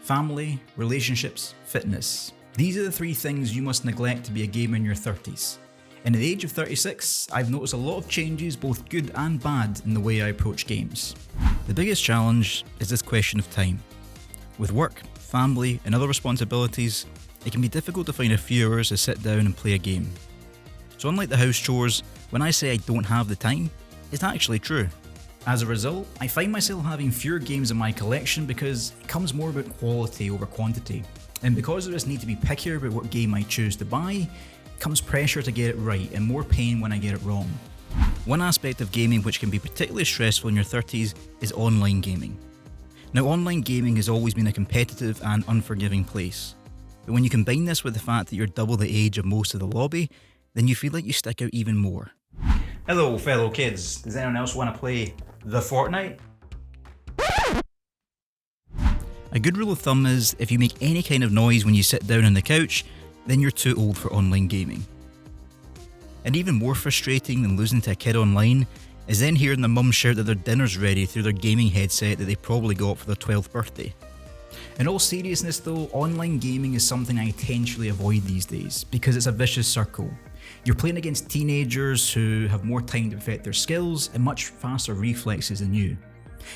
family, relationships, fitness. These are the three things you must neglect to be a gamer in your 30s. And at the age of 36, I've noticed a lot of changes, both good and bad, in the way I approach games. The biggest challenge is this question of time. With work, family, and other responsibilities, it can be difficult to find a few hours to sit down and play a game. So unlike the house chores, when I say I don't have the time, it's actually true. As a result, I find myself having fewer games in my collection because it comes more about quality over quantity. And because of this need to be pickier about what game I choose to buy, comes pressure to get it right and more pain when I get it wrong. One aspect of gaming which can be particularly stressful in your 30s is online gaming. Now, online gaming has always been a competitive and unforgiving place. But when you combine this with the fact that you're double the age of most of the lobby, then you feel like you stick out even more. Hello fellow kids, does anyone else want to play the Fortnite? A good rule of thumb is if you make any kind of noise when you sit down on the couch, then you're too old for online gaming. And even more frustrating than losing to a kid online is then hearing their mum shout that their dinner's ready through their gaming headset that they probably got for their 12th birthday. In all seriousness though, online gaming is something I intentionally avoid these days because it's a vicious circle. You're playing against teenagers who have more time to perfect their skills and much faster reflexes than you.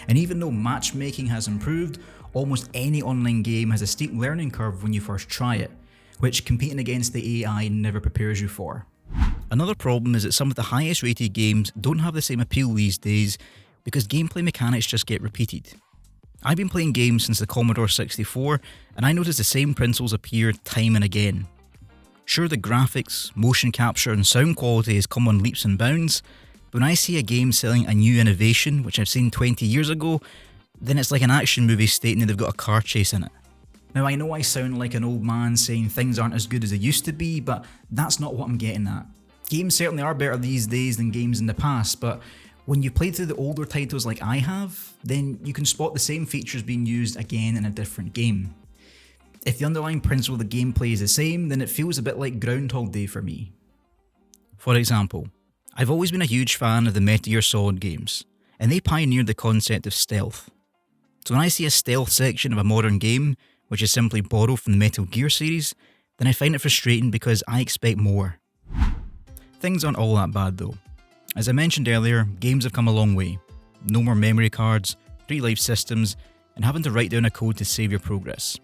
And even though matchmaking has improved, almost any online game has a steep learning curve when you first try it, which competing against the AI never prepares you for. Another problem is that some of the highest rated games don't have the same appeal these days because gameplay mechanics just get repeated. I've been playing games since the Commodore 64 and I notice the same principles appear time and again. Sure, the graphics, motion capture and sound quality has come on leaps and bounds, but when I see a game selling a new innovation which I've seen 20 years ago, then it's like an action movie stating that they've got a car chase in it. Now I know I sound like an old man saying things aren't as good as they used to be, but that's not what I'm getting at. Games certainly are better these days than games in the past, but when you play through the older titles like I have, then you can spot the same features being used again in a different game. If the underlying principle of the gameplay is the same, then it feels a bit like Groundhog Day for me. For example, I've always been a huge fan of the Metal Gear Solid games, and they pioneered the concept of stealth. So when I see a stealth section of a modern game, which is simply borrowed from the Metal Gear series, then I find it frustrating because I expect more. Things aren't all that bad though. As I mentioned earlier, games have come a long way. No more memory cards, free life systems, and having to write down a code to save your progress.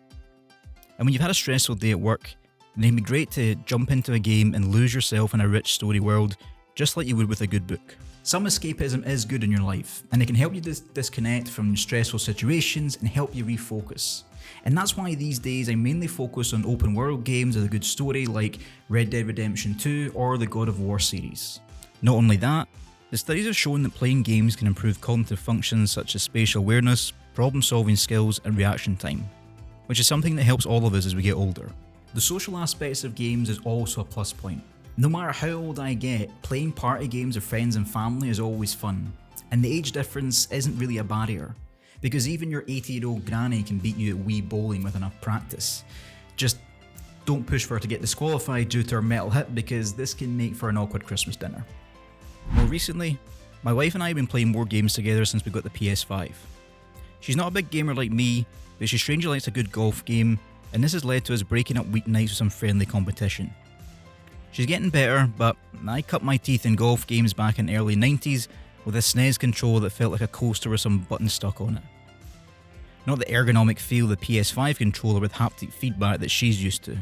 And when you've had a stressful day at work, then it can be great to jump into a game and lose yourself in a rich story world, just like you would with a good book. Some escapism is good in your life, and it can help you disconnect from stressful situations and help you refocus. And that's why these days I mainly focus on open world games with a good story like Red Dead Redemption 2 or the God of War series. Not only that, the studies have shown that playing games can improve cognitive functions such as spatial awareness, problem solving skills and reaction time, which is something that helps all of us as we get older. The social aspects of games is also a plus point. No matter how old I get, playing party games with friends and family is always fun, and the age difference isn't really a barrier, because even your 80-year-old granny can beat you at Wii bowling with enough practice. Just don't push for her to get disqualified due to her metal hip, because this can make for an awkward Christmas dinner. More recently, my wife and I have been playing more games together since we got the PS5. She's not a big gamer like me, but she strangely likes a good golf game, and this has led to us breaking up weeknights with some friendly competition. She's getting better, but I cut my teeth in golf games back in the early 90s with a SNES controller that felt like a coaster with some buttons stuck on it. Not the ergonomic feel of the PS5 controller with haptic feedback that she's used to.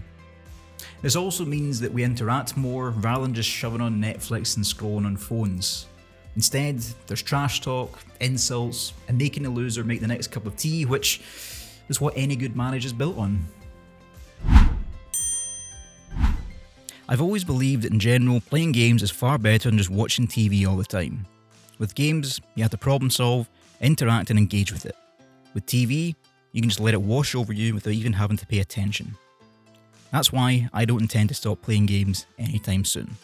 This also means that we interact more rather than just shoving on Netflix and scrolling on phones. Instead, there's trash talk, insults, and making the loser make the next cup of tea, which is what any good marriage is built on. I've always believed that in general, playing games is far better than just watching TV all the time. With games, you have to problem solve, interact and engage with it. With TV, you can just let it wash over you without even having to pay attention. That's why I don't intend to stop playing games anytime soon.